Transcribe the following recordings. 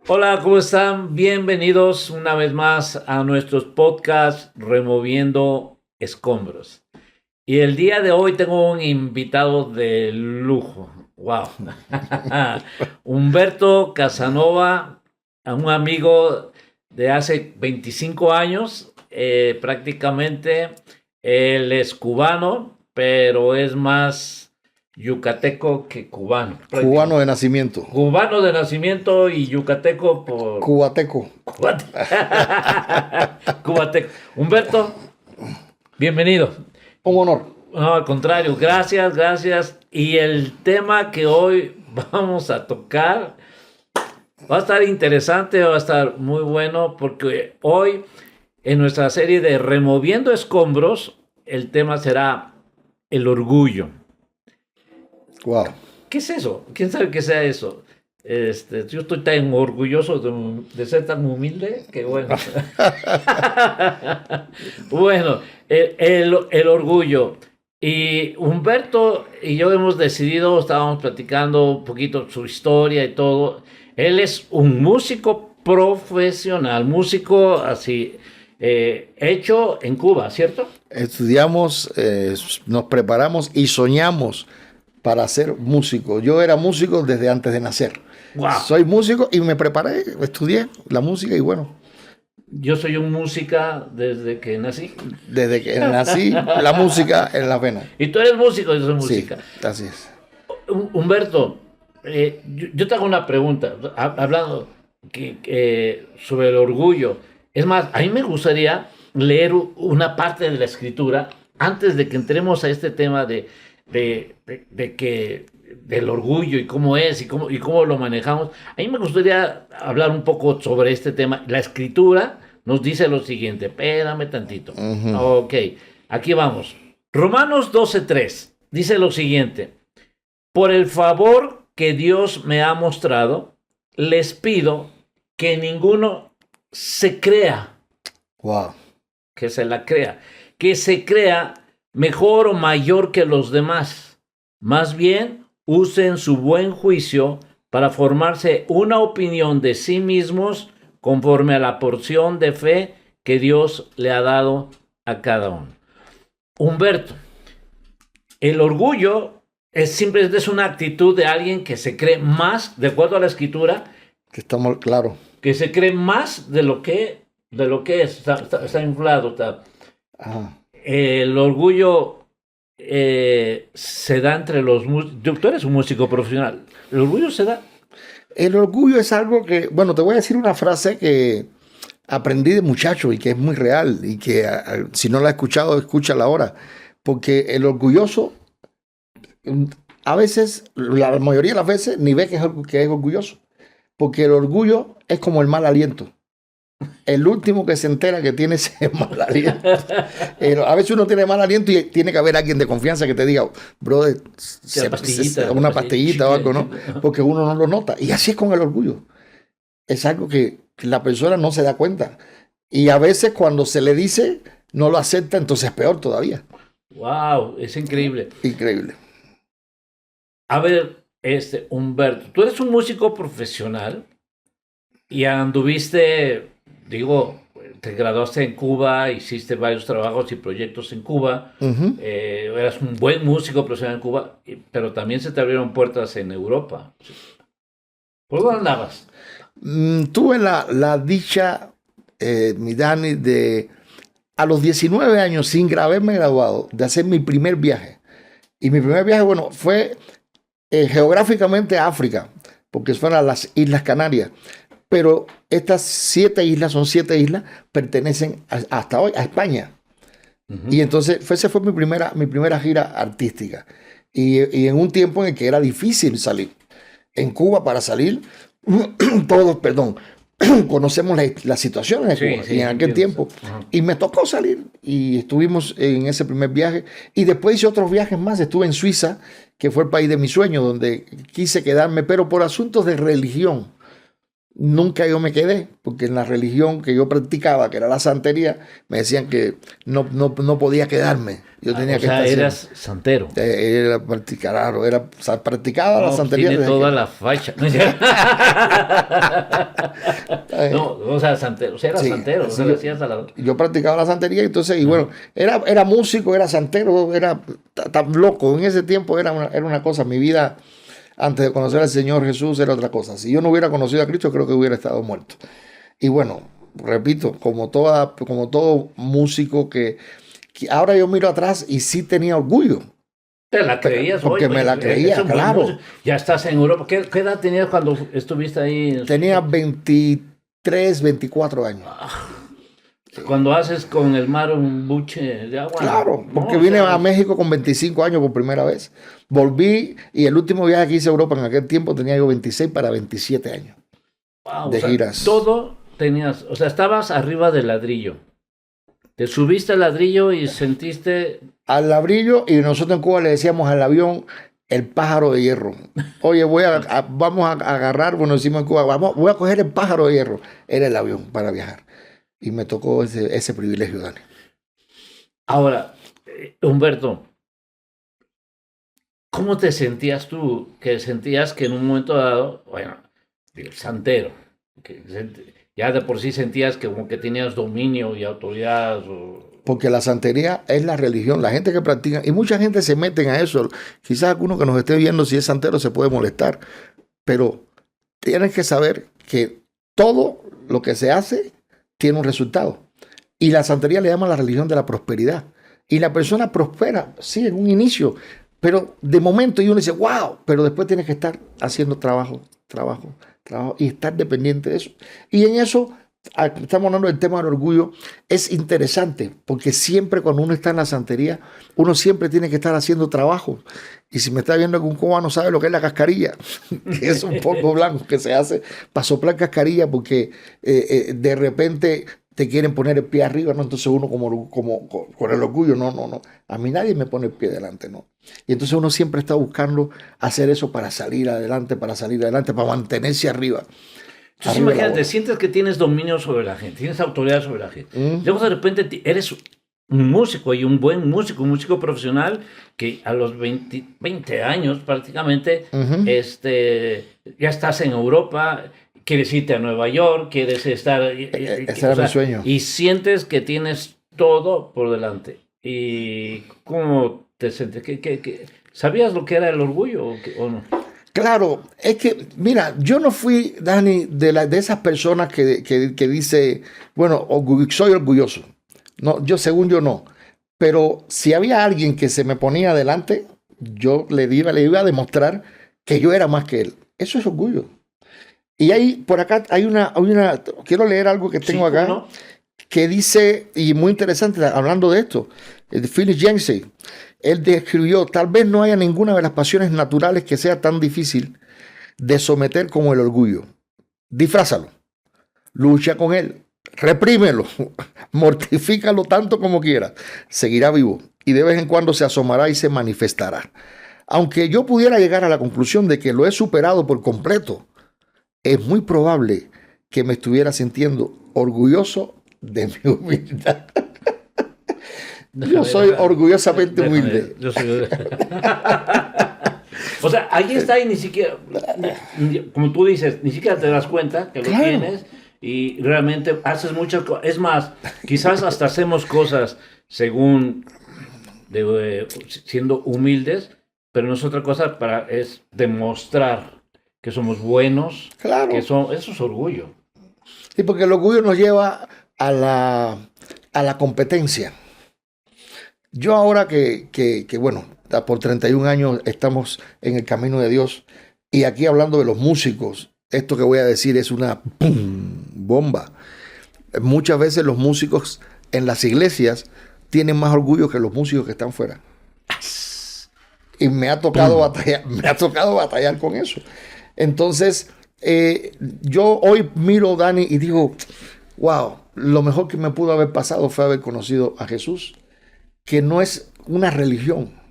Hola, ¿cómo están? Bienvenidos una vez más a nuestros podcasts Removiendo Escombros. Y el día de hoy tengo un invitado de lujo. ¡Wow! Humberto Casanova, un amigo de hace 25 años, prácticamente. Él es cubano, pero es más yucateco que cubano. Cubano de nacimiento. Cubano de nacimiento y yucateco por Cubateco. Cubateco. Humberto, bienvenido. Un honor. No, al contrario, gracias, gracias. Y el tema que hoy vamos a tocar va a estar interesante, va a estar muy bueno, porque hoy en nuestra serie de Removiendo Escombros, el tema será el orgullo. Wow. ¿Qué es eso? ¿Quién sabe qué sea eso? Yo estoy tan orgulloso de ser tan humilde que bueno. Bueno, el orgullo. Y Humberto y yo hemos decidido, estábamos platicando un poquito su historia y todo. Él es un músico profesional, músico así, hecho en Cuba, ¿cierto? Estudiamos, nos preparamos y soñamos para ser músico. Yo era músico desde antes de nacer. Wow. Soy músico y me preparé, estudié la música y bueno, Yo soy un música desde que nací. desde que nací, la música en la vena. Y tú eres músico, yo soy Sí, música. así es. Humberto, yo te hago una pregunta, hablando sobre el orgullo. Es más, a mí me gustaría leer una parte de la escritura antes de que entremos a este tema del orgullo y cómo es y cómo lo manejamos. A mí me gustaría hablar un poco sobre este tema. La escritura nos dice lo siguiente, espérame tantito. Ok, aquí vamos. Romanos 12:3 dice lo siguiente. Por el favor que Dios me ha mostrado, les pido que ninguno se crea, Wow. que se la crea, que se crea mejor o mayor que los demás. Más bien, usen su buen juicio para formarse una opinión de sí mismos conforme a la porción de fe que Dios le ha dado a cada uno. Humberto, el orgullo simplemente es una actitud de alguien que se cree más, de acuerdo a la escritura, Que estamos claro. que se cree más de lo que es, está inflado. Ajá. El orgullo se da entre los músicos. Tú eres un músico profesional. El orgullo se da. El orgullo es algo que, bueno, te voy a decir una frase que aprendí de muchacho y que es muy real y que si no la has escuchado, escúchala ahora. Porque el orgulloso, a veces, la mayoría de las veces, ni ve que es orgulloso. Porque el orgullo es como el mal aliento. El último que se entera que tiene ese mal aliento. A veces uno tiene mal aliento y tiene que haber alguien de confianza que te diga, brother, una pastillita o algo, ¿no? Porque uno no lo nota. Y así es con el orgullo. Es algo que la persona no se da cuenta. Y a veces cuando se le dice, no lo acepta, entonces es peor todavía. Wow, es increíble. Increíble. A ver, Humberto, tú eres un músico profesional y anduviste, digo, te graduaste en Cuba, hiciste varios trabajos y proyectos en Cuba, eras un buen músico profesional en Cuba, pero también se te abrieron puertas en Europa. ¿Por dónde andabas? Tuve la dicha, mi Dani, de a los 19 años, sin haberme graduado, de hacer mi primer viaje. Y mi primer viaje, bueno, fue geográficamente a África, porque fueron las Islas Canarias. Pero estas 7 islas, son 7 islas, pertenecen hasta hoy a España. Y entonces esa fue mi primera gira artística. Y en un tiempo en el que era difícil salir. En Cuba, para salir, todos, perdón, conocemos la situación en Cuba y en aquel tiempo. Y me tocó salir y estuvimos en ese primer viaje. Y después hice otros viajes más. Estuve en Suiza, que fue el país de mi sueño, donde quise quedarme, pero por asuntos de religión. nunca yo me quedé, porque en la religión que yo practicaba, que era la santería, me decían que no podía quedarme. Yo tenía O que sea, estar eras santero. era practicar, claro, era, o sea, practicaba la No, pues santería. tiene desde toda que- la facha. eh, No, o sea, santero, o sea, era sí, santero, o sí, sea, le hacías a la... yo practicaba la santería, entonces, y Ajá. bueno, era músico, era santero, era tan loco. En ese tiempo era una cosa, mi vida antes de conocer al Señor Jesús era otra cosa. Si yo no hubiera conocido a Cristo, creo que hubiera estado muerto. Y bueno, repito, como todo músico que ahora yo miro atrás y sí tenía orgullo, Te la creías, porque oye, me la es creía, un buen claro. músico. Ya estás en Europa. ¿Qué edad tenías cuando estuviste ahí? Tenía 23, 24 años. Cuando haces con el mar un buche de agua. Claro, ¿no? porque O vine sea, a México con 25 años por primera vez. Volví y el último viaje que hice a Europa en aquel tiempo tenía yo 26 para 27 años wow, de o sea, giras. todo tenías, o sea, estabas arriba del ladrillo. Te subiste al ladrillo y sentiste... Al ladrillo, y nosotros en Cuba le decíamos al avión el pájaro de hierro. Oye, vamos a agarrar, bueno, decimos en Cuba, voy a coger el pájaro de hierro. Era el avión para viajar. Y me tocó ese privilegio, Dani. Ahora, Humberto, ¿cómo te sentías tú? Que sentías que en un momento dado, bueno, el santero, ya de por sí sentías que como que tenías dominio y autoridad. Porque la santería es la religión, la gente que practica, y mucha gente se meten a eso. Quizás alguno que nos esté viendo, si es santero, se puede molestar, pero tienes que saber que todo lo que se hace tiene un resultado. Y la santería le llama la religión de la prosperidad. Y la persona prospera, sí, en un inicio, pero de momento y uno dice, wow, pero después tienes que estar haciendo trabajo, y estar dependiente de eso. Y en eso, estamos hablando del tema del orgullo, es interesante, porque siempre cuando uno está en la santería, uno siempre tiene que estar haciendo trabajo. Y si me está viendo algún cubano, sabe lo que es la cascarilla, que es un polvo blanco que se hace para soplar cascarilla, porque de repente te quieren poner el pie arriba, ¿no? Entonces uno como con el orgullo, no, a mí nadie me pone el pie delante, ¿no? Y entonces uno siempre está buscando hacer eso para salir adelante, para mantenerse arriba. Entonces imagínate, sientes que tienes dominio sobre la gente, tienes autoridad sobre la gente. Luego de repente eres un músico y un buen músico, un músico profesional que a los 20 años prácticamente ya estás en Europa. Quieres irte a Nueva York, quieres estar... Ese era mi sueño. Y sientes que tienes todo por delante. ¿Y cómo te sientes? ¿Sabías lo que era el orgullo o no? Claro, es que, mira, yo no fui, Dani, de esas personas que dice, bueno, soy orgulloso. No, según yo no. Pero si había alguien que se me ponía adelante, yo le iba a demostrar que yo era más que él. Eso es orgullo. Y ahí, por acá, hay una, quiero leer algo que tengo acá, ¿no? Que dice, y muy interesante, hablando de esto, de Philip Yancey, él describió, tal vez no haya ninguna de las pasiones naturales que sea tan difícil de someter como el orgullo. Disfrázalo, lucha con él, reprímelo, mortifícalo tanto como quieras, seguirá vivo y de vez en cuando se asomará y se manifestará. Aunque yo pudiera llegar a la conclusión de que lo he superado por completo, es muy probable que me estuviera sintiendo orgulloso de mi humildad. Yo soy orgullosamente humilde. O sea, ahí está y ni siquiera, como tú dices, ni siquiera te das cuenta que lo tienes y realmente haces muchas cosas. Es más, quizás hasta hacemos cosas según siendo humildes, pero no es otra cosa es demostrar que somos buenos, claro. Eso es orgullo. Sí, porque el orgullo nos lleva a la competencia. Yo ahora que bueno, por 31 años estamos en el camino de Dios y aquí hablando de los músicos, esto que voy a decir es una bomba. Muchas veces los músicos en las iglesias tienen más orgullo que los músicos que están fuera. Y me ha tocado batallar con eso. Entonces, yo hoy miro, Dani, y digo, wow, lo mejor que me pudo haber pasado fue haber conocido a Jesús, que no es una religión.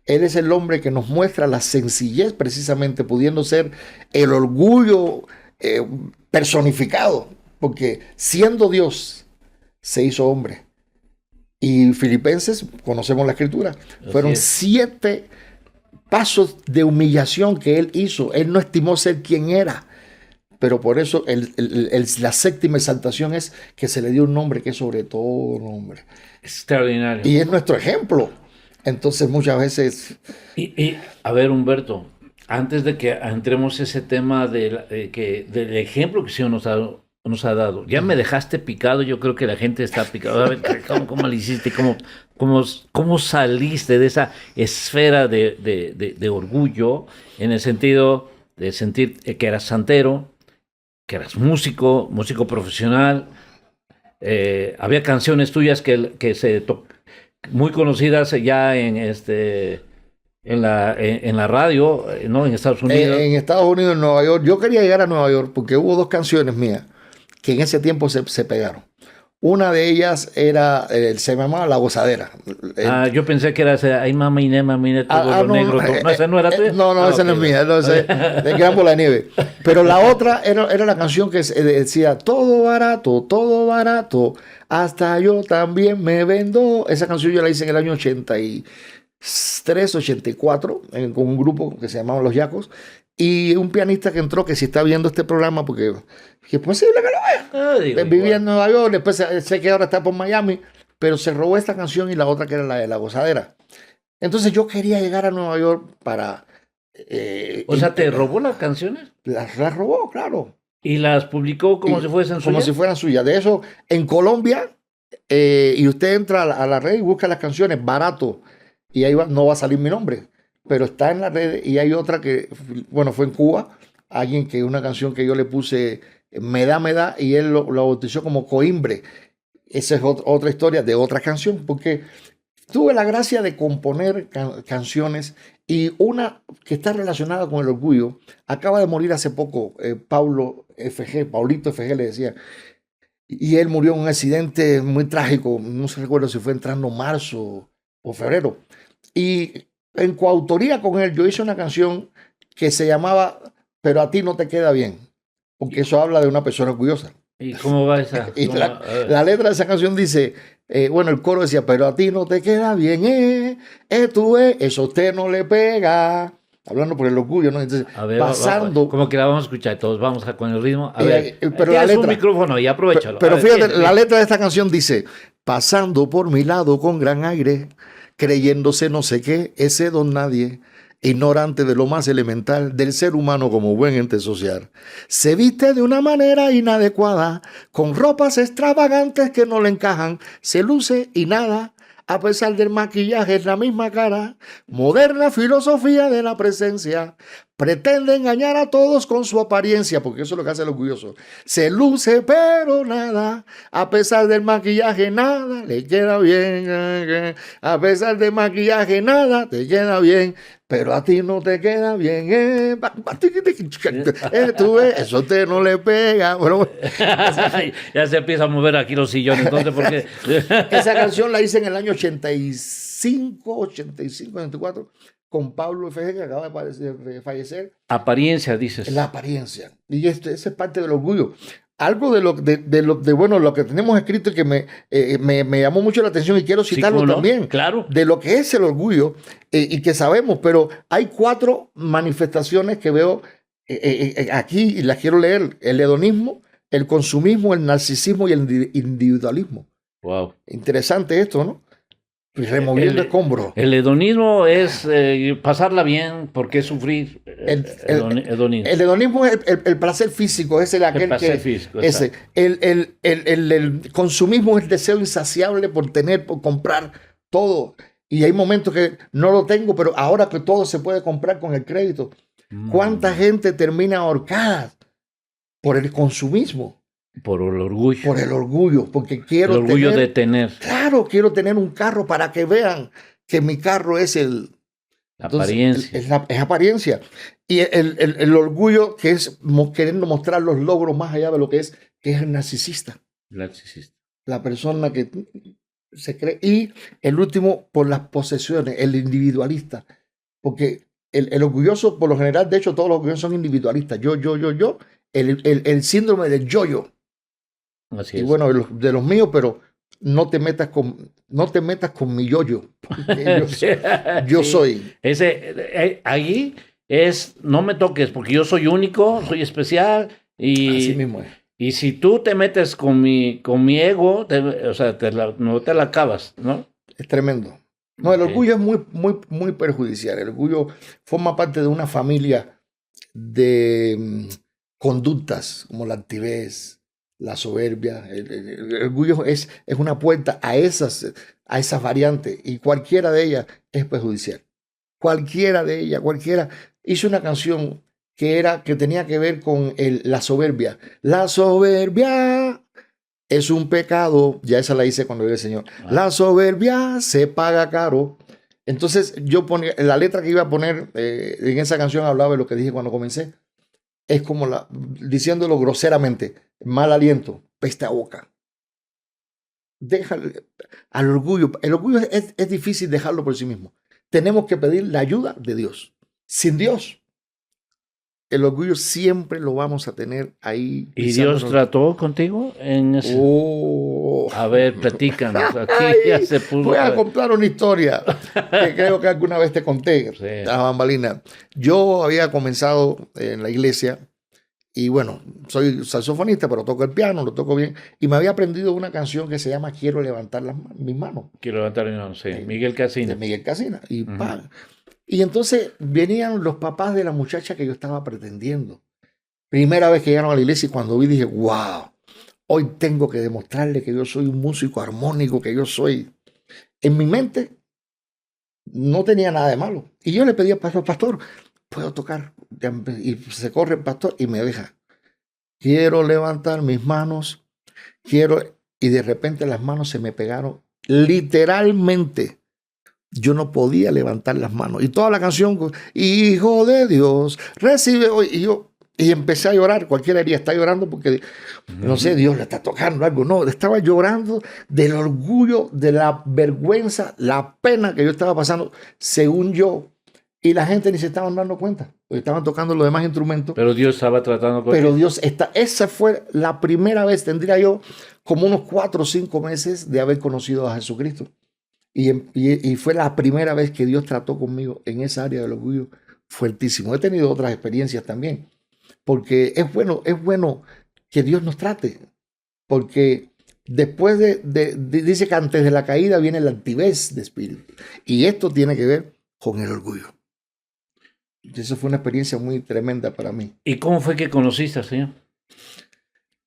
Él es el hombre que nos muestra la sencillez, precisamente pudiendo ser el orgullo eh, personificado, porque siendo Dios se hizo hombre. Y Filipenses, conocemos la escritura, fueron 7 pasos de humillación que él hizo. Él no estimó ser quien era. Pero por eso la séptima exaltación es que se le dio un nombre que es sobre todo nombre. Extraordinario. Y es nuestro ejemplo. Entonces muchas veces... A ver, Humberto, antes de que entremos ese tema del ejemplo que el Señor nos ha dado, ya me dejaste picado, yo creo que la gente está picada. A ver, ¿cómo le hiciste? ¿Cómo saliste de esa esfera de orgullo en el sentido de sentir que eras santero, que eras músico profesional? Había canciones tuyas que muy conocidas ya en la radio, ¿no? En Estados Unidos. En Estados Unidos, en Nueva York. Yo quería llegar a Nueva York porque hubo 2 canciones mías que en ese tiempo se pegaron. Una de ellas era, se llamaba La Gozadera. Yo pensé que era Ay Mama Inema, mire todo lo negro. No, esa no era tuya. No, esa no es mía, no, de Gran Bola de Nieve. Pero la otra era la canción que decía todo barato, hasta yo también me vendo. Esa canción yo la hice en el año 83, 84, con un grupo que se llamaba Los Yacos. Y un pianista que entró, que si está viendo este programa, porque es posible que lo vea. Vivía en Nueva York, después sé que ahora está por Miami, pero se robó esta canción y la otra que era la de La Gozadera. Entonces yo quería llegar a Nueva York para... o sea, ¿te robó las canciones? Las robó, claro. ¿Y las publicó como si fuesen suyas? Como si fueran suyas. De eso, en Colombia, y usted entra a la red y busca las canciones barato, y ahí no va a salir mi nombre. Pero está en la red. Y hay otra que, bueno, fue en Cuba, una canción que yo le puse Me da, y él lo bautizó como Coimbre. Esa es otra historia de otra canción, porque tuve la gracia de componer canciones, y una que está relacionada con el orgullo. Acaba de morir hace poco Paulito FG le decía, y él murió en un accidente muy trágico, no se recuerdo si fue entrando marzo o febrero, y en coautoría con él yo hice una canción que se llamaba Pero a ti no te queda bien, porque eso habla de una persona orgullosa. ¿Y cómo va esa? Y la letra de esa canción dice, bueno, el coro decía, pero a ti no te queda bien, eso a usted no le pega. Hablando por el orgullo, ¿no? Entonces, a ver, pasando... como que la vamos a escuchar todos, vamos con el ritmo. A ver, pero la letra, un micrófono y aprovechalo. Pero fíjate, la letra de esta canción dice, pasando por mi lado con gran aire, creyéndose no sé qué, ese don nadie, ignorante de lo más elemental del ser humano como buen ente social. Se viste de una manera inadecuada, con ropas extravagantes que no le encajan, se luce y nada, a pesar del maquillaje es la misma cara, moderna filosofía de la presencia, pretende engañar a todos con su apariencia, porque eso es lo que hace el orgulloso. Se luce pero nada, a pesar del maquillaje nada, le queda bien, a pesar del maquillaje nada, te queda bien, pero a ti no te queda bien, eso te no le pega. Bueno, ya se empieza a mover aquí los sillones, entonces, porque esa canción la hice en el año 85, 84, con Pablo FG, que acaba de fallecer. Apariencia, dices. La apariencia. Y esa es parte del orgullo. Algo de lo que tenemos escrito y que me llamó mucho la atención, y quiero citarlo también, claro, de lo que es el orgullo, y que sabemos, pero hay 4 manifestaciones que veo aquí, y las quiero leer: el hedonismo, el consumismo, el narcisismo y el individualismo. Wow. Interesante esto, ¿no? Removiendo escombros. El hedonismo es pasarla bien, porque es sufrir. Hedonismo. El hedonismo es el placer físico, es el placer físico. El consumismo es el deseo insaciable por comprar todo. Y hay momentos que no lo tengo, pero ahora que todo se puede comprar con el crédito. ¿Cuánta gente termina ahorcada por el consumismo? Por el orgullo. Por el orgullo, porque quiero el orgullo de tener. Claro, quiero tener un carro para que vean que mi carro es la apariencia. Es apariencia. Y el orgullo, que es queriendo mostrar los logros más allá de lo que es el narcisista. Narcisista. La persona que se cree. Y el último, por las posesiones, el individualista. Porque el orgulloso, por lo general, de hecho, todos los orgullosos son individualistas. Yo. el síndrome del yo-yo. Así Y es. bueno, de los míos, pero no te metas con mi yo-yo, porque Sí, yo sí. soy. Ahí es, no me toques, porque yo soy único, soy especial, Así y, mismo es. y si tú te metes con mi ego, o sea, no te la acabas, ¿no? Es tremendo. No, el Sí. orgullo es muy, muy, muy perjudicial. El orgullo forma parte de una familia de conductas como la altivez, la soberbia. El orgullo es una puerta a esas variantes, y cualquiera de ellas es perjudicial. Cualquiera de ellas, cualquiera. Hizo una canción que tenía que ver con la soberbia. La soberbia es un pecado. Ya esa la hice cuando era el Señor. La soberbia se paga caro. Entonces yo ponía, la letra que iba a poner en esa canción hablaba de lo que dije cuando comencé. Es como diciéndolo groseramente: mal aliento, peste a boca. Deja al orgullo. El orgullo es difícil dejarlo por sí mismo. Tenemos que pedir la ayuda de Dios. Sin Dios, el orgullo siempre lo vamos a tener ahí ¿Y Dios pisándonos. trató contigo en ese? Oh. A ver, platícanos. Aquí ya Ay, se puso voy a otra vez. contar una historia que creo que alguna vez te conté, Sí. a bambalina. Yo había comenzado en la iglesia y bueno, soy saxofonista, pero toco el piano, lo toco bien. Y me había aprendido una canción que se llama Quiero levantar mis manos, Quiero levantar mi mano, sí. Miguel de Casino. Miguel Casina. Y, Ujú. y entonces venían los papás de la muchacha que yo estaba pretendiendo. Primera vez que llegaron a la iglesia, y cuando vi dije: wow, hoy tengo que demostrarle que yo soy un músico armónico, que yo soy. En mi mente no tenía nada de malo. Y yo le pedí al pastor, ¿puedo tocar? Y se corre el pastor y me deja. Quiero levantar mis manos, quiero. Y de repente las manos se me pegaron. Literalmente, yo no podía levantar las manos. Y toda la canción, Hijo de Dios, recibe hoy. Y empecé a llorar. Cualquiera diría: está llorando porque, no sé, Dios le está tocando algo. No, estaba llorando del orgullo, de la vergüenza, la pena que yo estaba pasando, según yo. Y la gente ni se estaban dando cuenta, porque estaban tocando los demás instrumentos. Pero Dios estaba tratando Pero contigo. Dios esa fue la primera vez, tendría yo como unos 4 o 5 meses de haber conocido a Jesucristo. Y fue la primera vez que Dios trató conmigo en esa área del orgullo fuertísimo. He tenido otras experiencias también, porque es bueno que Dios nos trate, porque después dice que antes de la caída viene la altivez de espíritu, y esto tiene que ver con el orgullo. Y eso fue una experiencia muy tremenda para mí. ¿Y cómo fue que conociste al Señor?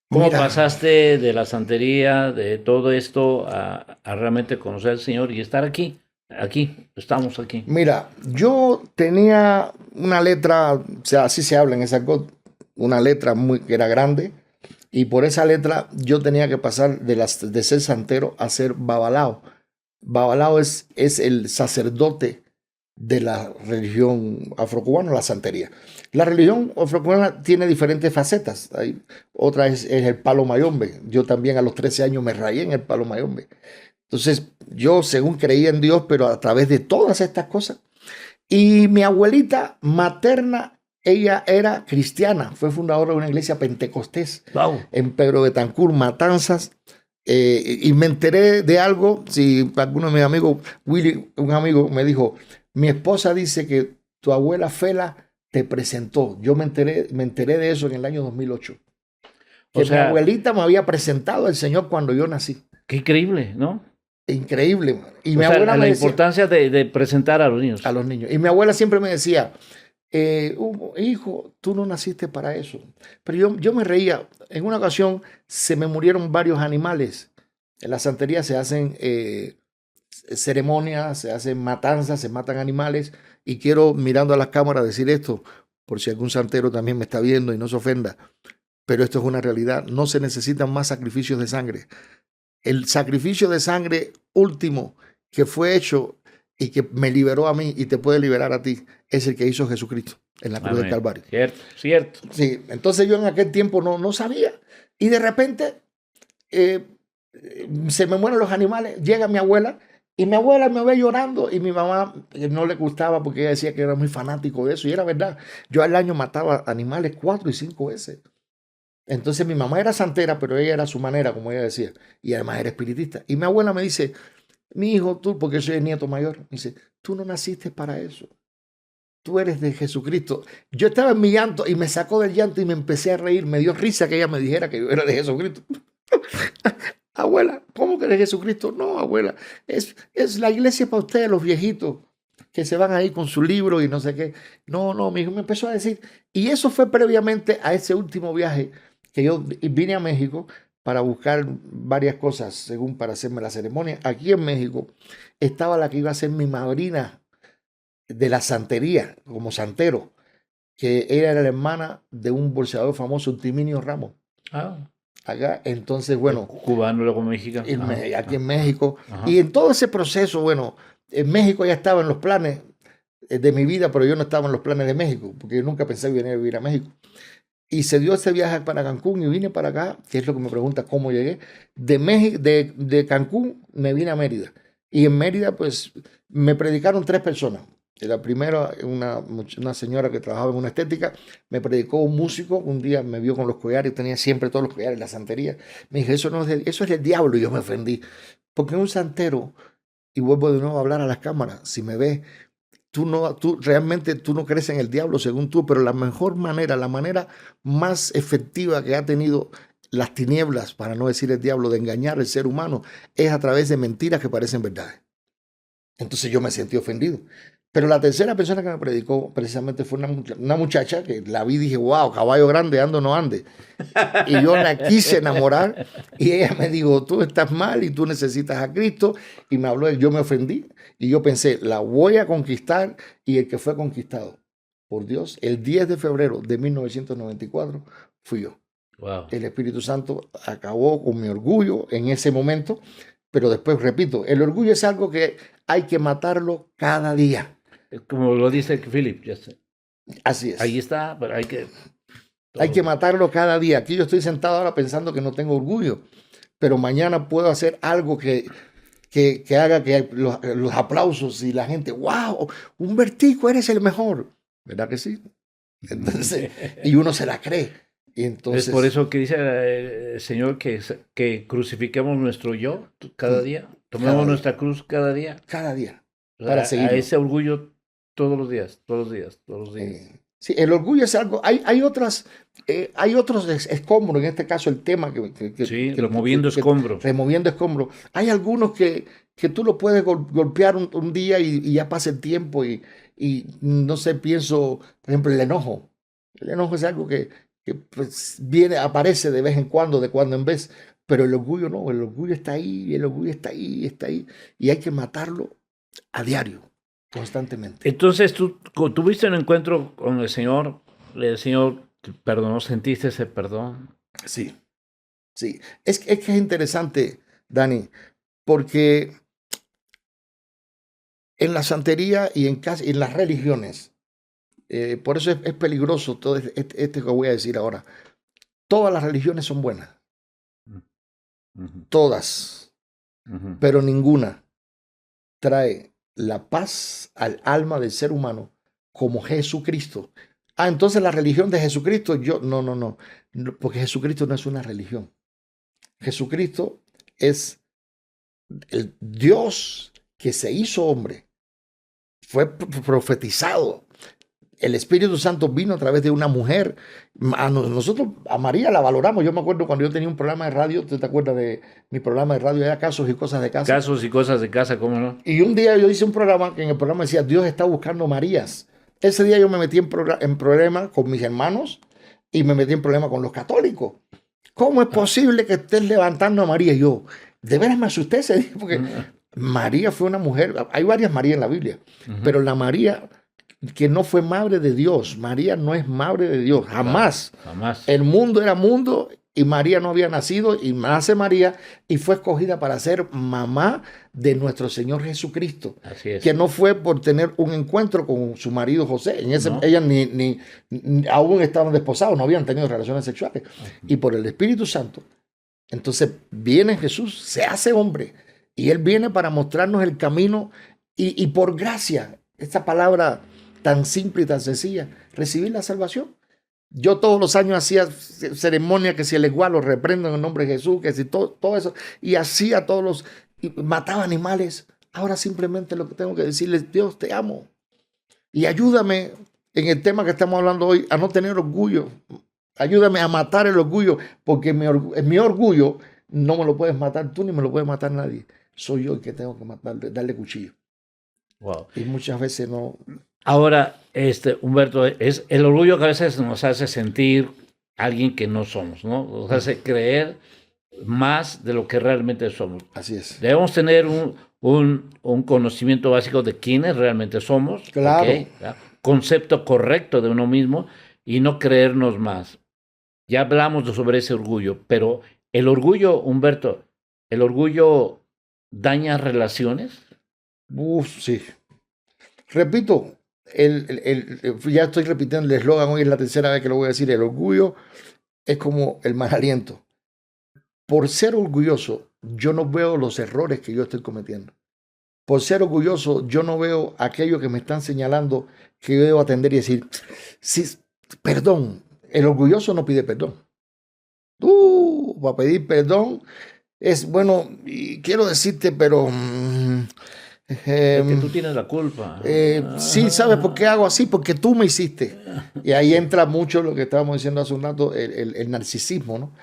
¿Cómo Mira, pasaste de la santería, de todo esto, a realmente conocer al Señor y estar aquí? Aquí, estamos aquí. mira, yo tenía una letra, o sea, así se habla en esa cosa, una letra que era grande, y por esa letra yo tenía que pasar de ser santero a ser babalao. Babalao es el sacerdote de la religión afrocubana, la santería. La religión afrocubana tiene diferentes facetas. Otra es el palo mayombe. Yo también a los 13 años me rayé en el palo mayombe. Entonces, yo según creía en Dios, pero a través de todas estas cosas. Y mi abuelita materna, ella era cristiana, fue fundadora de una iglesia pentecostés Wow. en Pedro Betancur, Matanzas. Y me enteré de algo. Si alguno de mis amigos, Willy, un amigo, me dijo: mi esposa dice que tu abuela Fela te presentó. Yo me enteré de eso en el año 2008. O Que mi sea, abuelita me había presentado al Señor cuando yo nací. qué increíble, ¿no? Increíble, man. Y O mi sea, abuela la me decía, importancia de presentar a los a niños. los niños, y mi abuela siempre me decía: Hugo, hijo, tú no naciste para eso. Pero yo me reía. En una ocasión se me murieron varios animales. En la santería se hacen ceremonias, se hacen matanzas, se matan animales. Y quiero, mirando a las cámaras, decir esto, por si algún santero también me está viendo y no se ofenda. Pero esto es una realidad. No se necesitan más sacrificios de sangre. El sacrificio de sangre último que fue hecho y que me liberó a mí y te puede liberar a ti es el que hizo Jesucristo en la cruz del Amén. Calvario. Cierto, cierto. Sí, entonces yo en aquel tiempo no sabía. Y de repente eh, se me mueren los animales, llega mi abuela y mi abuela me ve llorando, y mi mamá no le gustaba porque ella decía que era muy fanático de eso, y era verdad. Yo al año mataba animales 4 y 5 veces. Entonces mi mamá era santera, pero ella era a su manera, como ella decía, y además era espiritista. Y mi abuela me dice, mi hijo, tú, porque yo soy el nieto mayor, me dice, tú no naciste para eso. Tú eres de Jesucristo. Yo estaba en mi llanto y me sacó del llanto y me empecé a reír. Me dio risa que ella me dijera que yo era de Jesucristo. Abuela, ¿cómo que eres de Jesucristo? No, abuela, es la iglesia para ustedes, los viejitos, que se van ahí con su libro y no sé qué. No, no, mi hijo me empezó a decir. Y eso fue previamente a ese último viaje que yo vine a México para buscar varias cosas, según para hacerme la ceremonia. Aquí en México estaba la que iba a ser mi madrina de la santería, como santero, que era la hermana de un bolseador famoso, Timinio Ramos. Ah, Acá, entonces, bueno, cubano, luego mexicano. aquí en México. Ajá. Y en todo ese proceso, bueno, en México ya estaba en los planes de mi vida, pero yo no estaba en los planes de México, porque yo nunca pensé venir a vivir a México. Y se dio ese viaje para Cancún y vine para acá, que es lo que me pregunta cómo llegué. De, México, de Cancún me vine a Mérida. Y en Mérida, pues, me predicaron 3 personas. La primera, una señora que trabajaba en una estética, me predicó un músico, un día me vio con los collares, tenía siempre todos los collares, la santería. Me dije, eso, no es eso es del diablo, y yo me ofendí. Porque un santero, y vuelvo de nuevo a hablar a las cámaras, si me ves, realmente tú no crees en el diablo según tú, pero la mejor manera, la manera más efectiva que ha tenido las tinieblas, para no decir el diablo, de engañar al ser humano, es a través de mentiras que parecen verdades. Entonces yo me sentí ofendido. Pero la tercera persona que me predicó precisamente fue una muchacha que la vi y dije, wow, caballo grande, ando no ande. Y yo la quise enamorar y ella me dijo, tú estás mal y tú necesitas a Cristo. Y me habló, yo me ofendí y yo pensé, la voy a conquistar. Y el que fue conquistado por Dios, el 10 de febrero de 1994, fui yo. Wow. El Espíritu Santo acabó con mi orgullo en ese momento, pero después, repito, el orgullo es algo que hay que matarlo cada día. Como lo dice Philip, ya sé. Así es. Ahí está, pero hay que... Hay que matarlo cada día. Aquí yo estoy sentado ahora pensando que no tengo orgullo, pero mañana puedo hacer algo que haga que los aplausos y la gente, wow, Humbertico, eres el mejor. ¿Verdad que sí? Entonces, y uno se la cree. Y entonces, es por eso que dice el Señor que crucifiquemos nuestro yo cada día, tomemos nuestra cruz cada día. Cada día. Para seguir ese orgullo todos los días, todos los días, todos los días. Sí, el orgullo es algo. Hay otros escombros, en este caso el tema removiendo escombros. Removiendo escombros. Hay algunos que tú lo puedes golpear un día y ya pasa el tiempo y no sé, pienso, por ejemplo, el enojo. El enojo es algo que pues aparece de vez en cuando, de cuando en vez, pero el orgullo no, el orgullo está ahí, el orgullo está ahí, y hay que matarlo a diario, constantemente. Entonces tú tuviste un encuentro con el Señor te perdonó, ¿sentiste ese perdón? Sí, sí. Es que es interesante, Dani, porque en la santería y en las religiones, por eso es peligroso todo este que voy a decir ahora. Todas las religiones son buenas. Todas. Pero ninguna trae la paz al alma del ser humano como Jesucristo. Entonces la religión de Jesucristo, no, porque Jesucristo no es una religión. Jesucristo es el Dios que se hizo hombre. Fue profetizado. El Espíritu Santo vino a través de una mujer. Nosotros a María la valoramos. Yo me acuerdo cuando yo tenía un programa de radio. ¿Tú te acuerdas de mi programa de radio? Era Casos y Cosas de Casa. Casos y Cosas de Casa, ¿cómo no? Y un día yo hice un programa que en el programa decía, Dios está buscando Marías. Ese día yo me metí en problema con mis hermanos y me metí en problema con los católicos. ¿Cómo es posible que estés levantando a María? Y yo, de veras me asusté ese día, porque María fue una mujer. Hay varias Marías en la Biblia, pero la María que no fue madre de Dios. María no es madre de Dios, jamás. Jamás. El mundo era mundo y María no había nacido, y nace María y fue escogida para ser mamá de nuestro Señor Jesucristo. Así es. Que no fue por tener un encuentro con su marido José. Ellas ni aún estaban desposados, no habían tenido relaciones sexuales. Y por el Espíritu Santo. Entonces viene Jesús, se hace hombre, y Él viene para mostrarnos el camino, y por gracia, esta palabra tan simple y tan sencilla, recibir la salvación. Yo todos los años hacía ceremonia que si el igual lo reprendo en el nombre de Jesús, que si todo eso, y hacía y mataba animales. Ahora simplemente lo que tengo que decirles, Dios, te amo. Y ayúdame en el tema que estamos hablando hoy a no tener orgullo. Ayúdame a matar el orgullo, porque mi orgullo no me lo puedes matar tú ni me lo puede matar nadie. Soy yo el que tengo que darle cuchillo. Wow. Y muchas veces no. Ahora, Humberto, es el orgullo que a veces nos hace sentir alguien que no somos, ¿no? Nos hace creer más de lo que realmente somos. Así es. Debemos tener un conocimiento básico de quiénes realmente somos. Claro. ¿Okay? Concepto correcto de uno mismo y no creernos más. Ya hablamos sobre ese orgullo, pero el orgullo, Humberto, ¿el orgullo daña relaciones? Sí. Repito, ya estoy repitiendo el eslogan, hoy es la tercera vez que lo voy a decir, el orgullo es como el mal aliento. Por ser orgulloso, yo no veo los errores que yo estoy cometiendo. Por ser orgulloso, yo no veo aquello que me están señalando que yo debo atender y decir, sí, perdón. El orgulloso no pide perdón. Para pedir perdón es, bueno, y quiero decirte, pero... es que tú tienes la culpa. Sí, ¿sabes por qué hago así? Porque tú me hiciste. Y ahí entra mucho lo que estábamos diciendo hace un rato, el narcisismo, ¿no?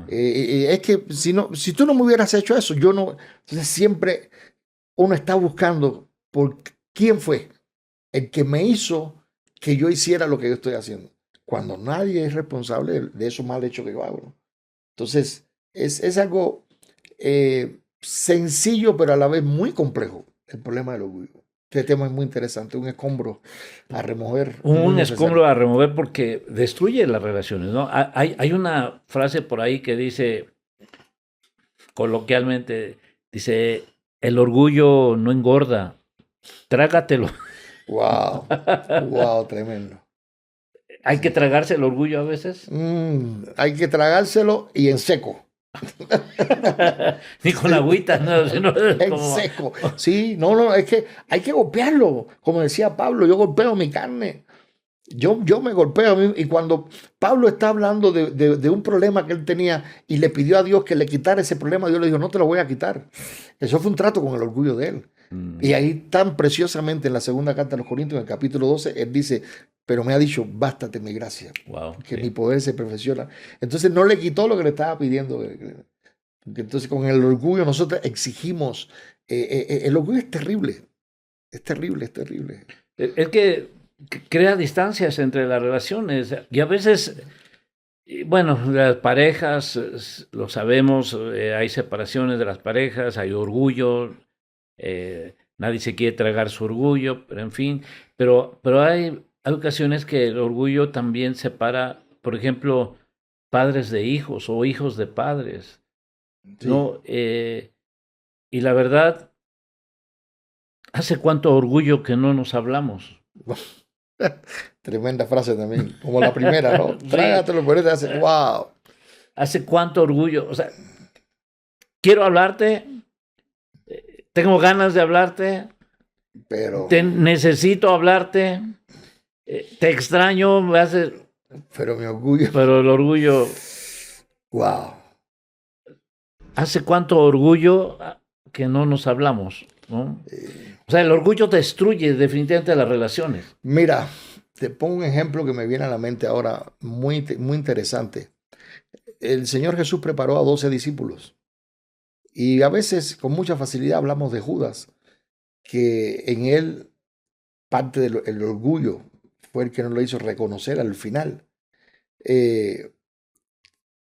Es que si tú no me hubieras hecho eso, yo no... Entonces siempre uno está buscando por quién fue el que me hizo que yo hiciera lo que yo estoy haciendo. Cuando nadie es responsable de esos mal hechos que yo hago, ¿no? Entonces, es algo sencillo, pero a la vez muy complejo, el problema del orgullo. Este tema es muy interesante, un escombro a remover. Un escombro a remover porque destruye las relaciones, ¿no? Hay una frase por ahí que dice, coloquialmente, dice, el orgullo no engorda, trágatelo. Wow, tremendo. ¿Hay que tragarse el orgullo a veces? Hay que tragárselo y en seco. Ni con agüita, no, sino en como... seco. Sí, no, es que hay que golpearlo. Como decía Pablo, yo golpeo mi carne. Yo me golpeo a mí. Y cuando Pablo está hablando de un problema que él tenía y le pidió a Dios que le quitara ese problema, Dios le dijo, no te lo voy a quitar. Eso fue un trato con el orgullo de él. Y ahí tan preciosamente en la segunda carta a los Corintios, en el capítulo 12, él dice, pero me ha dicho, bástate mi gracia, que mi poder se perfecciona. Entonces no le quitó lo que le estaba pidiendo. Entonces con el orgullo nosotros exigimos, el orgullo es terrible, es terrible. Es que crea distancias entre las relaciones y a veces, bueno, las parejas, lo sabemos, hay separaciones de las parejas, hay orgullo, nadie se quiere tragar su orgullo, pero en fin, pero hay ocasiones que el orgullo también separa, por ejemplo, padres de hijos o hijos de padres, sí. ¿No? Y la verdad, ¿hace cuánto orgullo que no nos hablamos? Tremenda frase también, como la primera, ¿no? Trágatelo por eso, hace, wow. ¿Hace cuánto orgullo? O sea, quiero hablarte, tengo ganas de hablarte, pero necesito hablarte, te extraño, me hace... Pero mi orgullo. Pero el orgullo... Wow. ¿Hace cuánto orgullo que no nos hablamos? ¿No? O sea, el orgullo destruye definitivamente las relaciones. Mira, te pongo un ejemplo que me viene a la mente ahora, muy interesante. El Señor Jesús preparó a 12 discípulos. Y a veces, con mucha facilidad, hablamos de Judas, que en él parte del orgullo fue el que no lo hizo reconocer al final,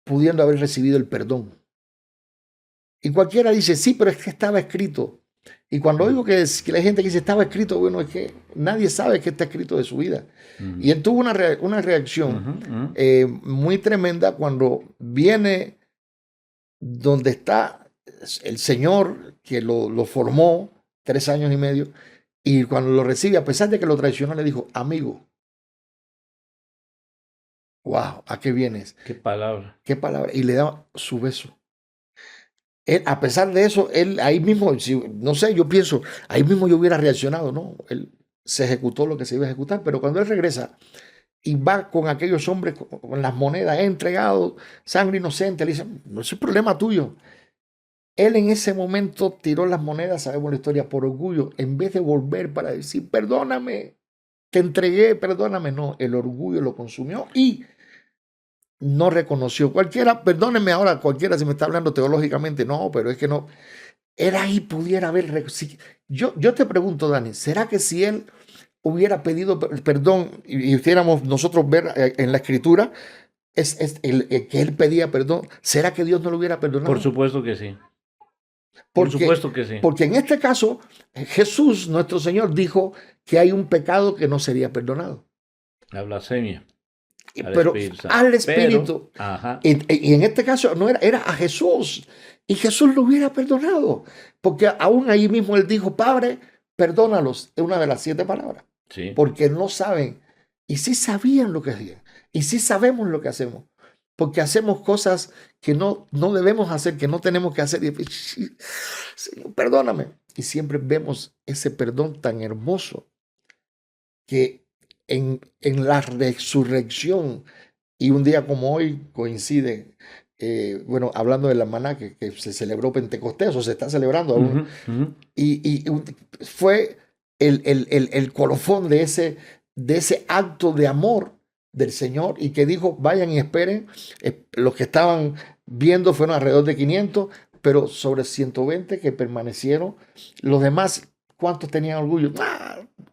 pudiendo haber recibido el perdón. Y cualquiera dice, sí, pero es que estaba escrito. Y cuando oigo que la gente dice estaba escrito, bueno, es que nadie sabe que está escrito de su vida. Y él tuvo una reacción muy tremenda cuando viene donde está el Señor que lo formó 3 años y medio, y cuando lo recibe, a pesar de que lo traicionó, le dijo, amigo. Wow, ¿a qué vienes? Qué palabra. Qué palabra. Y le da su beso. Él, a pesar de eso, él ahí mismo, no sé, yo pienso, ahí mismo yo hubiera reaccionado, ¿no? Él se ejecutó lo que se iba a ejecutar, pero cuando él regresa y va con aquellos hombres con las monedas, he entregado sangre inocente. Le dice, no es el problema tuyo. Él en ese momento tiró las monedas, sabemos la historia, por orgullo, en vez de volver para decir, perdóname, te entregué, perdóname. No, el orgullo lo consumió y no reconoció. Cualquiera, perdónenme ahora, cualquiera si me está hablando teológicamente, no, pero es que no. Él ahí pudiera haber. Yo te pregunto, Dani, ¿será que si él hubiera pedido perdón y pudiéramos nosotros ver en la escritura el que él pedía perdón, ¿será que Dios no lo hubiera perdonado? Por supuesto que sí. Por supuesto que sí. Porque en este caso, Jesús, nuestro Señor, dijo que hay un pecado que no sería perdonado. La blasfemia. Pero al Espíritu. Ajá. Y en este caso no era a Jesús. Y Jesús lo hubiera perdonado. Porque aún ahí mismo él dijo, Padre, perdónalos. Es una de las 7 palabras. Sí. Porque no saben. Y sí sabían lo que hacían. Y sí sabemos lo que hacemos. Porque hacemos cosas que no debemos hacer, que no tenemos que hacer. Y, Señor, perdóname. Y siempre vemos ese perdón tan hermoso que en la resurrección, y un día como hoy coincide, bueno, hablando de la maná que se celebró Pentecostés, o se está celebrando aún, y fue el colofón de ese acto de amor del Señor, y que dijo, vayan y esperen. Los que estaban viendo fueron alrededor de 500, pero sobre 120 que permanecieron. Los demás, ¿cuántos tenían orgullo?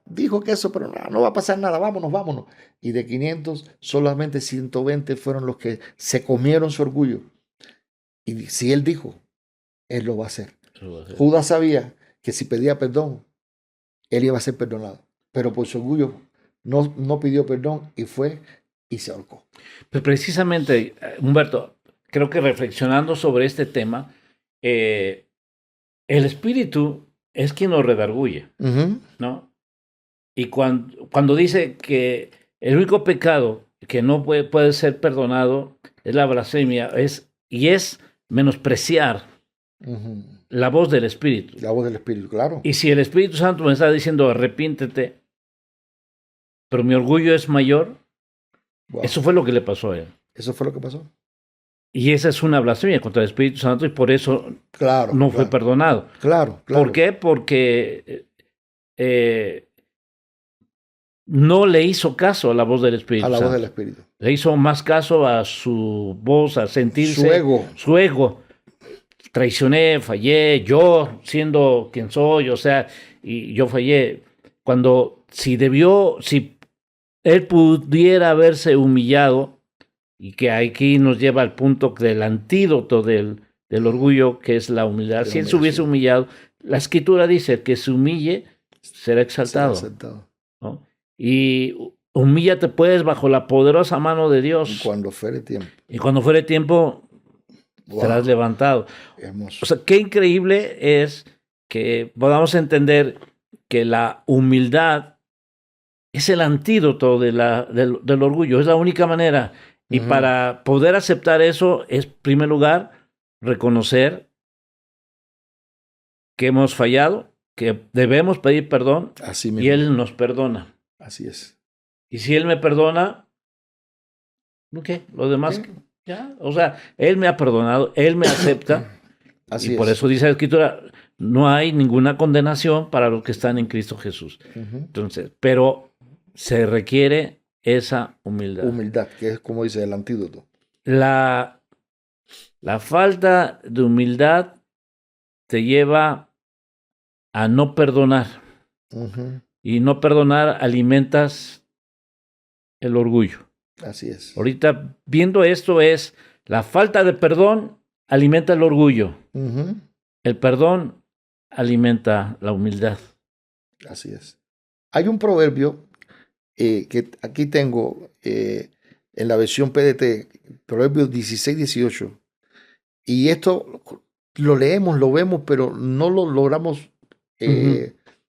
Dijo que eso, pero no va a pasar nada, vámonos. Y de 500, solamente 120 fueron los que se comieron su orgullo. Y si él dijo, él lo va a hacer. Judas sabía que si pedía perdón, él iba a ser perdonado. Pero por su orgullo no pidió perdón y fue y se ahorcó. Pues precisamente, Humberto, creo que reflexionando sobre este tema, el Espíritu es quien nos redarguye, ¿no? Y cuando dice que el único pecado que no puede ser perdonado es la blasfemia, es menospreciar la voz del Espíritu. La voz del Espíritu, claro. Y si el Espíritu Santo me está diciendo arrepiéntete, pero mi orgullo es mayor, eso fue lo que le pasó a él. Eso fue lo que pasó. Y esa es una blasfemia contra el Espíritu Santo y por eso no fue perdonado. Claro. ¿Por qué? Porque no le hizo caso a la voz del Espíritu Santo. A la voz del Espíritu. Le hizo más caso a su voz, a sentirse... Su ego. Traicioné, fallé, yo siendo quien soy, o sea, y yo fallé. Si él pudiera haberse humillado, y que aquí nos lleva al punto del antídoto del orgullo, que es la humildad. Si él se hubiese humillado, la Escritura dice que se humille, será exaltado. ¿No? Y humíllate pues bajo la poderosa mano de Dios. Y cuando fuere tiempo. Serás levantado. Hermoso. O sea, qué increíble es que podamos entender que la humildad es el antídoto del orgullo, es la única manera. Y para poder aceptar eso es, en primer lugar, reconocer que hemos fallado, que debemos pedir perdón. Así mismo. Y Él nos perdona. Así es. Y si Él me perdona, ¿qué? Lo demás, ya. O sea, Él me ha perdonado, Él me acepta. Así y por eso dice la Escritura, no hay ninguna condenación para los que están en Cristo Jesús. Entonces, pero se requiere esa humildad. Humildad, que es como dice el antídoto. La falta de humildad te lleva a no perdonar. Y no perdonar alimentas el orgullo. Así es. Ahorita viendo esto es la falta de perdón alimenta el orgullo. El perdón alimenta la humildad. Así es. Hay un proverbio que aquí tengo en la versión PDT, Proverbios 16-18. Y esto lo leemos, lo vemos, pero no lo logramos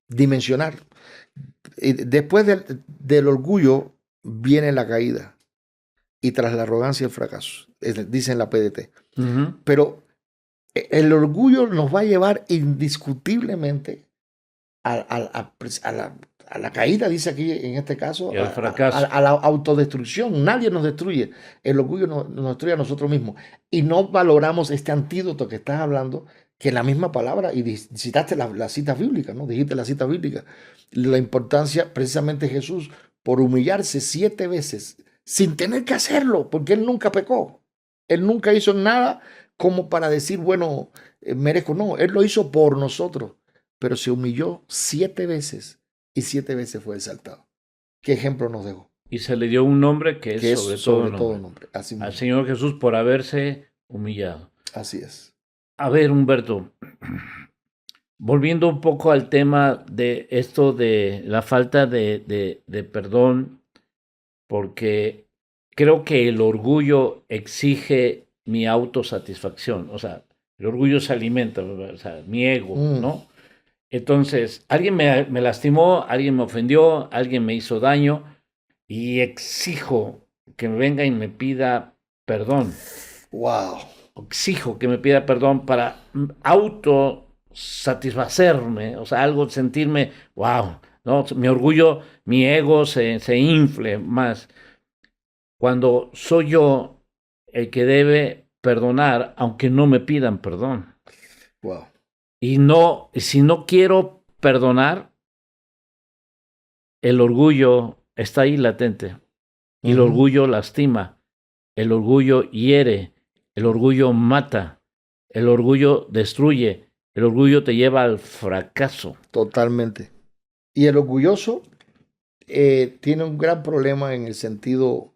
dimensionar. Después del orgullo viene la caída y tras la arrogancia el fracaso, dice en la PDT. Pero el orgullo nos va a llevar indiscutiblemente a a la caída, dice aquí en este caso, Y al fracaso. a la autodestrucción. Nadie nos destruye. El orgullo nos destruye a nosotros mismos. Y no valoramos este antídoto que estás hablando, que es la misma palabra, y citaste la cita bíblica, ¿no? Dijiste la cita bíblica. La importancia, precisamente Jesús, por humillarse 7 veces, sin tener que hacerlo, porque Él nunca pecó. Él nunca hizo nada como para decir, bueno, merezco. No, Él lo hizo por nosotros, pero se humilló 7 veces y 7 veces fue exaltado. ¿Qué ejemplo nos dejó? Y se le dio un nombre que es sobre todo nombre. Así Al mismo. Señor Jesús por haberse humillado. Así es. A ver, Humberto, volviendo un poco al tema de esto de la falta de perdón, porque creo que el orgullo exige mi autosatisfacción, o sea, el orgullo se alimenta, o sea, mi ego, ¿no? Entonces, alguien me lastimó, alguien me ofendió, alguien me hizo daño y exijo que me venga y me pida perdón. Wow. Exijo que me pida perdón para autosatisfacerme, o sea, algo, sentirme, wow, ¿no? Mi orgullo, mi ego se infle más. Cuando soy yo el que debe perdonar, aunque no me pidan perdón. Wow. Y no, si no quiero perdonar, el orgullo está ahí latente. Y el orgullo lastima, el orgullo hiere, el orgullo mata, el orgullo destruye, el orgullo te lleva al fracaso. Totalmente. Y el orgulloso tiene un gran problema en el sentido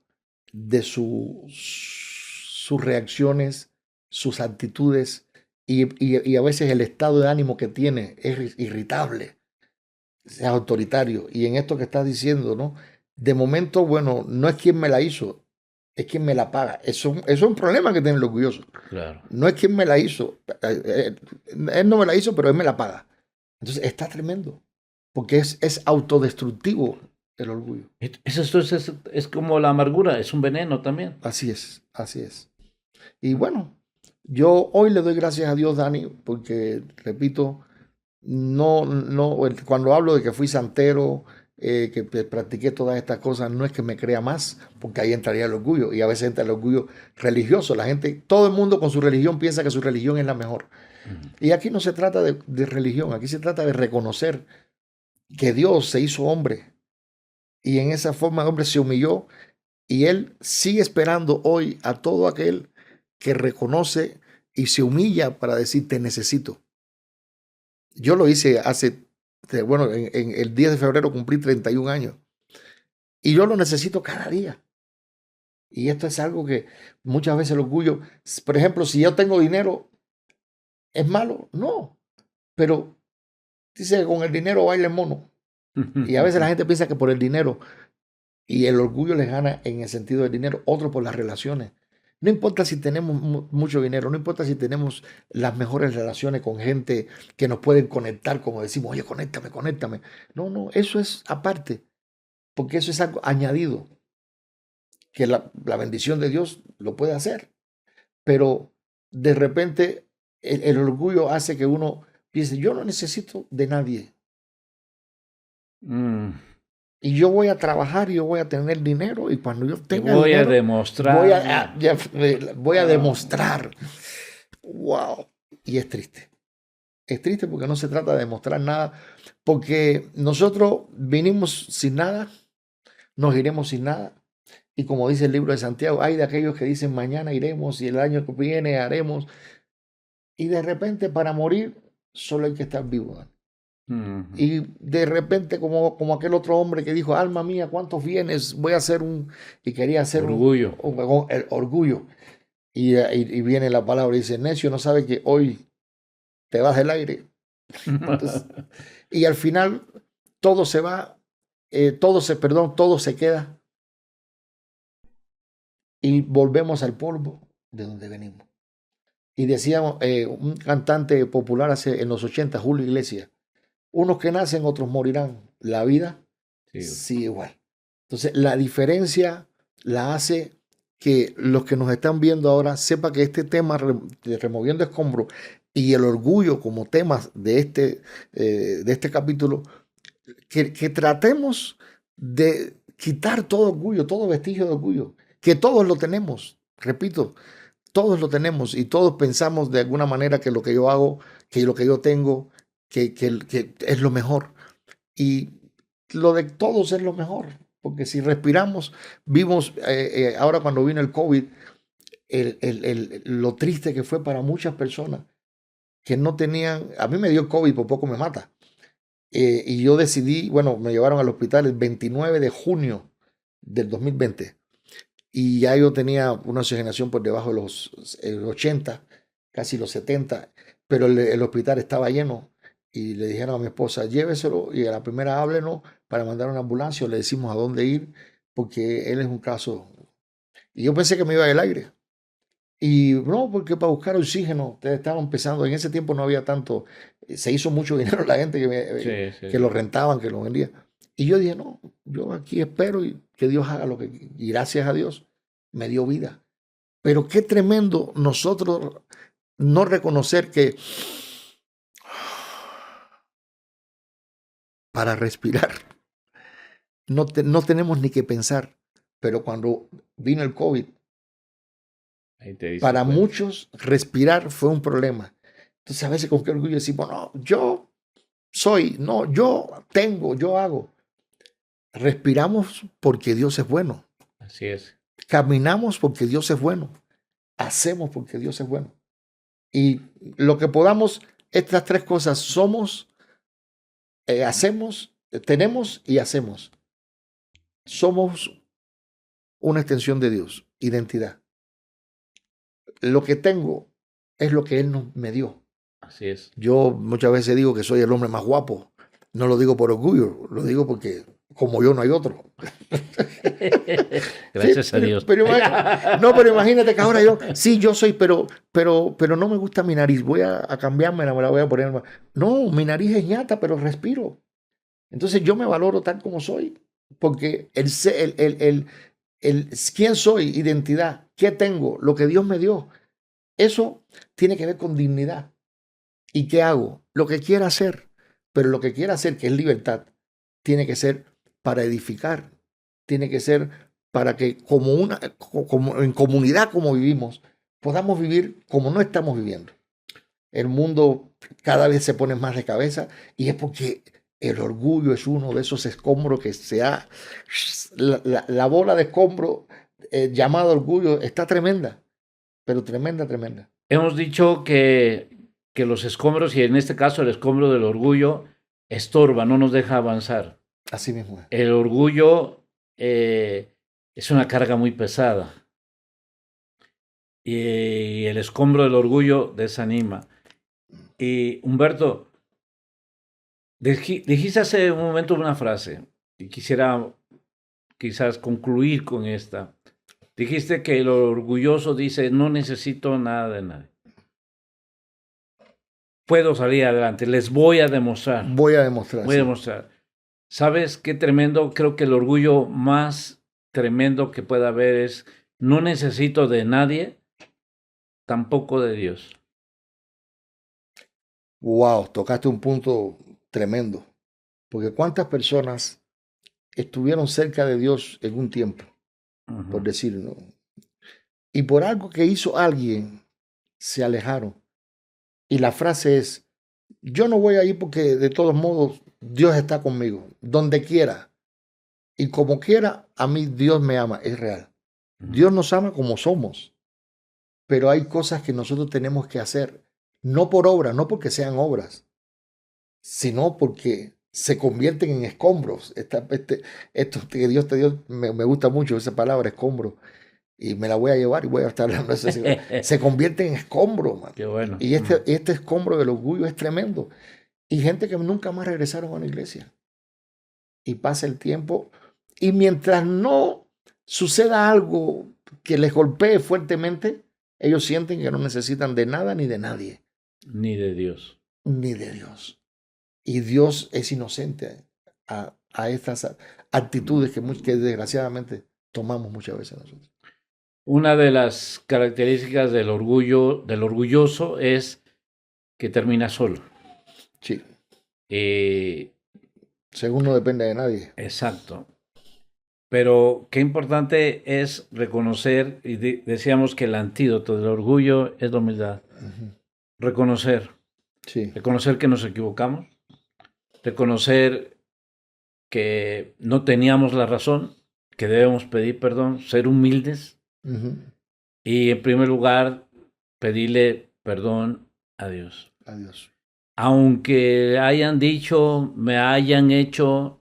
de sus reacciones, sus actitudes y a veces el estado de ánimo que tiene es irritable, es autoritario. Y en esto que estás diciendo, ¿no? De momento, bueno, no es quien me la hizo, es quien me la paga. Eso es un problema que tiene el orgulloso. Claro. No es quien me la hizo. Él no me la hizo, pero él me la paga. Entonces está tremendo, porque es autodestructivo el orgullo. Es como la amargura, es un veneno también. Así es, así es. Y bueno, yo hoy le doy gracias a Dios, Dani, porque, repito, cuando hablo de que fui santero, que practiqué todas estas cosas, no es que me crea más, porque ahí entraría el orgullo, y a veces entra el orgullo religioso. La gente, todo el mundo con su religión piensa que su religión es la mejor. Y aquí no se trata de religión, aquí se trata de reconocer que Dios se hizo hombre, y en esa forma el hombre se humilló, y Él sigue esperando hoy a todo aquel que reconoce y se humilla para decir, te necesito. Yo lo hice bueno, en el 10 de febrero cumplí 31 años. Y yo lo necesito cada día. Y esto es algo que muchas veces el orgullo, por ejemplo, si yo tengo dinero, ¿es malo? No. Pero dice que con el dinero baila el mono. Y a veces la gente piensa que por el dinero, y el orgullo les gana en el sentido del dinero, otro por las relaciones. No importa si tenemos mucho dinero, no importa si tenemos las mejores relaciones con gente que nos pueden conectar, como decimos, oye, conéctame. No, eso es aparte, porque eso es algo añadido, que la bendición de Dios lo puede hacer. Pero de repente el orgullo hace que uno piense, yo no necesito de nadie. Y yo voy a trabajar y yo voy a tener dinero y cuando yo tenga voy dinero, a demostrar. voy a demostrar. Wow. Y es triste. Es triste porque no se trata de demostrar nada, porque nosotros vinimos sin nada, nos iremos sin nada. Y como dice el libro de Santiago, hay de aquellos que dicen mañana iremos y el año que viene haremos. Y de repente para morir solo hay que estar vivo. Y de repente, como aquel otro hombre que dijo, alma mía, ¿cuántos bienes voy a hacer y quería hacer orgullo? El orgullo. Y viene la palabra y dice, necio, no sabe que hoy te vas del aire. Entonces, y al final todo se va, todo se queda. Y volvemos al polvo de donde venimos. Y decíamos, un cantante popular en los 80, Julio Iglesias, unos que nacen, otros morirán. La vida sigue igual. Entonces, la diferencia la hace que los que nos están viendo ahora sepan que este tema de removiendo escombros y el orgullo como temas de este capítulo que tratemos de quitar todo orgullo, todo vestigio de orgullo, que todos lo tenemos, repito, todos lo tenemos y todos pensamos de alguna manera que lo que yo hago, que lo que yo tengo, que es lo mejor. Y lo de todos es lo mejor, porque si respiramos, vimos ahora cuando vino el COVID, lo triste que fue para muchas personas que no tenían, a mí me dio COVID, por poco me mata. Y yo decidí, bueno, me llevaron al hospital el 29 de junio del 2020 y ya yo tenía una oxigenación por debajo de los 80, casi los 70, pero el hospital estaba lleno y le dijeron a mi esposa, lléveselo y a la primera háblenos para mandar una ambulancia, o le decimos a dónde ir, porque él es un caso. Y yo pensé que me iba al aire. Y no, porque para buscar oxígeno, ustedes estaban empezando, en ese tiempo no había tanto, se hizo mucho dinero la gente que lo rentaban, que lo vendía. Y yo dije, no, yo aquí espero y que Dios haga lo que, y gracias a Dios me dio vida. Pero qué tremendo nosotros no reconocer que para respirar no tenemos ni que pensar. Pero cuando vino el COVID, para muchos respirar fue un problema. Entonces a veces con qué orgullo decimos, no, yo soy, no, yo tengo, yo hago. Respiramos porque Dios es bueno. Así es. Caminamos porque Dios es bueno. Hacemos porque Dios es bueno. Y lo que podamos, estas tres cosas somos, hacemos, tenemos y hacemos. Somos una extensión de Dios, identidad. Lo que tengo es lo que Él me dio. Así es. Yo muchas veces digo que soy el hombre más guapo. No lo digo por orgullo, lo digo porque como yo no hay otro. Gracias Sí, a Dios. pero imagínate que ahora yo soy, pero no me gusta mi nariz. Voy a cambiarme, me la voy a poner. No, mi nariz es ñata, pero respiro. Entonces yo me valoro tal como soy, porque quién soy, identidad, qué tengo, lo que Dios me dio, eso tiene que ver con dignidad. ¿Y qué hago? Lo que quiera hacer, pero lo que quiera hacer, que es libertad, tiene que ser para edificar, tiene que ser para que como en comunidad como vivimos, podamos vivir como no estamos viviendo. El mundo cada vez se pone más de cabeza y es porque el orgullo es uno de esos escombros que la bola de escombro llamado orgullo está tremenda, pero tremenda, tremenda. Hemos dicho que los escombros, y en este caso el escombro del orgullo, estorba, no nos deja avanzar. Así mismo es. El orgullo es una carga muy pesada. Y el escombro del orgullo desanima. Y Humberto, dijiste hace un momento una frase, y quisiera quizás concluir con esta. Dijiste que el orgulloso dice, no necesito nada de nadie. Puedo salir adelante, les voy a demostrar. Voy a demostrar. Voy a demostrar. ¿Sabes qué tremendo? Creo que el orgullo más tremendo que pueda haber es, no necesito de nadie, tampoco de Dios. Wow, tocaste un punto tremendo. Porque cuántas personas estuvieron cerca de Dios en un tiempo, por decirlo, y por algo que hizo alguien, se alejaron. Y la frase es, yo no voy a ir porque de todos modos Dios está conmigo, donde quiera. Y como quiera, a mí Dios me ama, es real. Dios nos ama como somos. Pero hay cosas que nosotros tenemos que hacer, no por obras, no porque sean obras, sino porque se convierten en escombros. Esto que Dios te dio, me gusta mucho esa palabra, escombro. Y me la voy a llevar y voy a estar hablando de eso. Se convierte en escombro, man. Qué bueno. Y este escombro del orgullo es tremendo. Y gente que nunca más regresaron a la iglesia. Y pasa el tiempo. Y mientras no suceda algo que les golpee fuertemente, ellos sienten que no necesitan de nada ni de nadie. Ni de Dios. Ni de Dios. Y Dios es inocente a estas actitudes que desgraciadamente tomamos muchas veces nosotros. Una de las características del orgulloso es que termina solo. Sí. Según no depende de nadie. Exacto. Pero qué importante es reconocer, y decíamos que el antídoto del orgullo es la humildad. Ujú. Reconocer, Sí. reconocer que nos equivocamos, reconocer que no teníamos la razón, que debemos pedir perdón, ser humildes Ujú. y en primer lugar pedirle perdón a Dios. Adiós. Aunque hayan dicho, me hayan hecho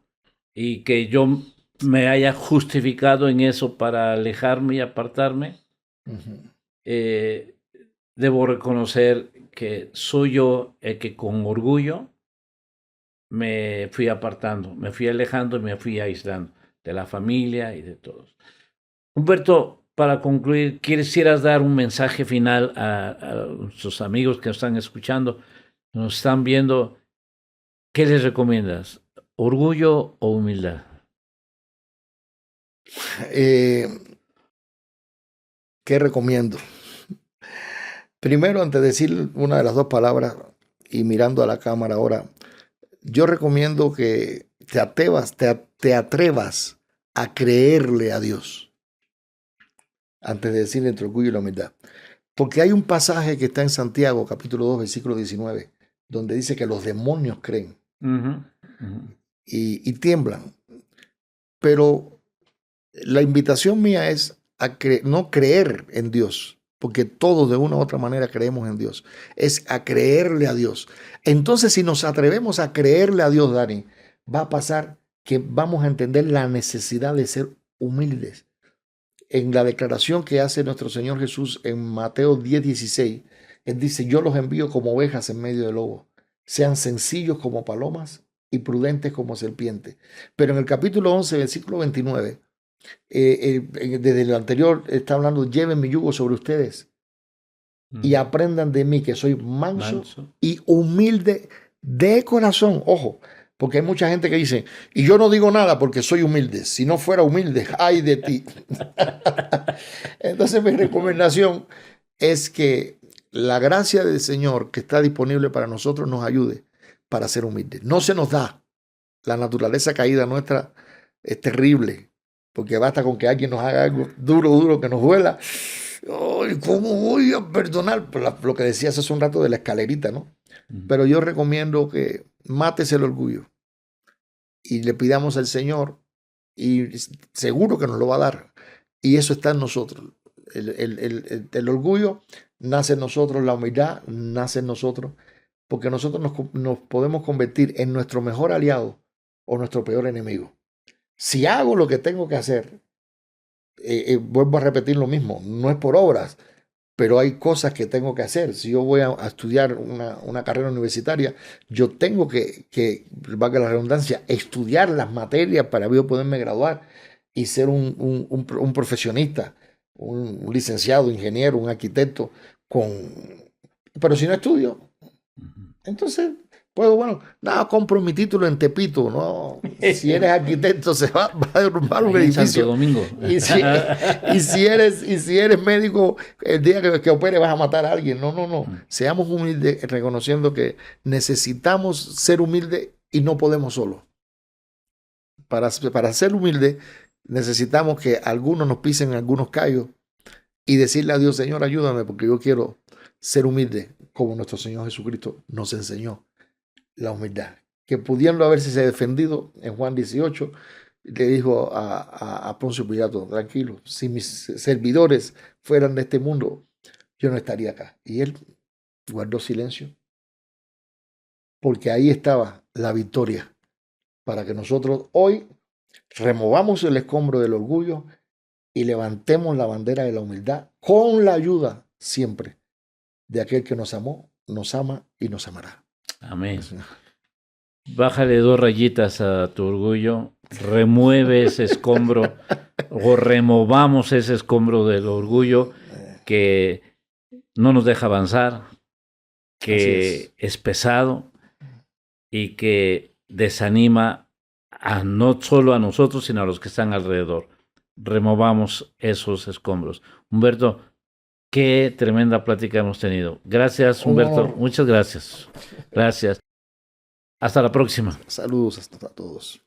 y que yo me haya justificado en eso para alejarme y apartarme, Ujú. debo reconocer que soy yo el que con orgullo me fui apartando, me fui alejando y me fui aislando de la familia y de todos. Humberto, para concluir, ¿quisieras dar un mensaje final a nuestros amigos que nos están escuchando, nos están viendo? ¿Qué les recomiendas? ¿Orgullo o humildad? Eh, ¿Qué recomiendo? Primero, antes de decir una de las dos palabras y mirando a la cámara ahora, yo recomiendo que te atrevas a creerle a Dios antes de decir entre orgullo y la humildad. Porque hay un pasaje que está en Santiago, capítulo 2, versículo 19, donde dice que los demonios creen y tiemblan. Pero la invitación mía es a no creer en Dios, porque todos de una u otra manera creemos en Dios. Es a creerle a Dios. Entonces, si nos atrevemos a creerle a Dios, Dani, va a pasar que vamos a entender la necesidad de ser humildes. En la declaración que hace nuestro Señor Jesús en Mateo 10:16, Él dice, yo los envío como ovejas en medio de lobos. Sean sencillos como palomas y prudentes como serpientes. Pero en el capítulo 11, versículo 29, desde el anterior está hablando, lleven mi yugo sobre ustedes y aprendan de mí que soy manso y humilde de corazón. Ojo, porque hay mucha gente que dice, y yo no digo nada porque soy humilde. Si no fuera humilde, ay de ti. Entonces mi recomendación es que la gracia del Señor que está disponible para nosotros nos ayude para ser humildes. No se nos da. La naturaleza caída nuestra es terrible, porque basta con que alguien nos haga algo duro que nos duela. Ay, ¿cómo voy a perdonar? Lo que decías hace un rato de la escalerita, ¿no? Pero yo recomiendo que mates el orgullo y le pidamos al Señor y seguro que nos lo va a dar. Y eso está en nosotros. El orgullo nace en nosotros, la humildad nace en nosotros, porque nosotros nos podemos convertir en nuestro mejor aliado o nuestro peor enemigo. Si hago lo que tengo que hacer, vuelvo a repetir lo mismo, no es por obras, pero hay cosas que tengo que hacer. Si yo voy a estudiar una carrera universitaria, yo tengo valga la redundancia, estudiar las materias para yo poderme graduar y ser un profesionista, un licenciado, ingeniero, un arquitecto. Pero si no estudio, entonces bueno, nada, compro mi título en Tepito, ¿no? Si eres arquitecto, se va a derrumbar un edificio. Santo Domingo. Y si eres médico, el día que opere vas a matar a alguien. No. Seamos humildes, reconociendo que necesitamos ser humildes y no podemos solos. Para ser humildes, necesitamos que algunos nos pisen algunos callos y decirle a Dios, Señor, ayúdame, porque yo quiero ser humilde, como nuestro Señor Jesucristo nos enseñó. La humildad, que pudiendo haberse defendido en Juan 18, le dijo a Poncio Pilato, tranquilo, si mis servidores fueran de este mundo, yo no estaría acá. Y él guardó silencio, porque ahí estaba la victoria, para que nosotros hoy removamos el escombro del orgullo y levantemos la bandera de la humildad con la ayuda siempre de aquel que nos amó, nos ama y nos amará. Amén. Bájale 2 rayitas a tu orgullo, remueve ese escombro o removamos ese escombro del orgullo que no nos deja avanzar, que es pesado y que desanima no solo a nosotros, sino a los que están alrededor. Removamos esos escombros. Humberto, qué tremenda plática hemos tenido. Gracias, Humberto. Muchas gracias. Gracias. Hasta la próxima. Saludos a todos.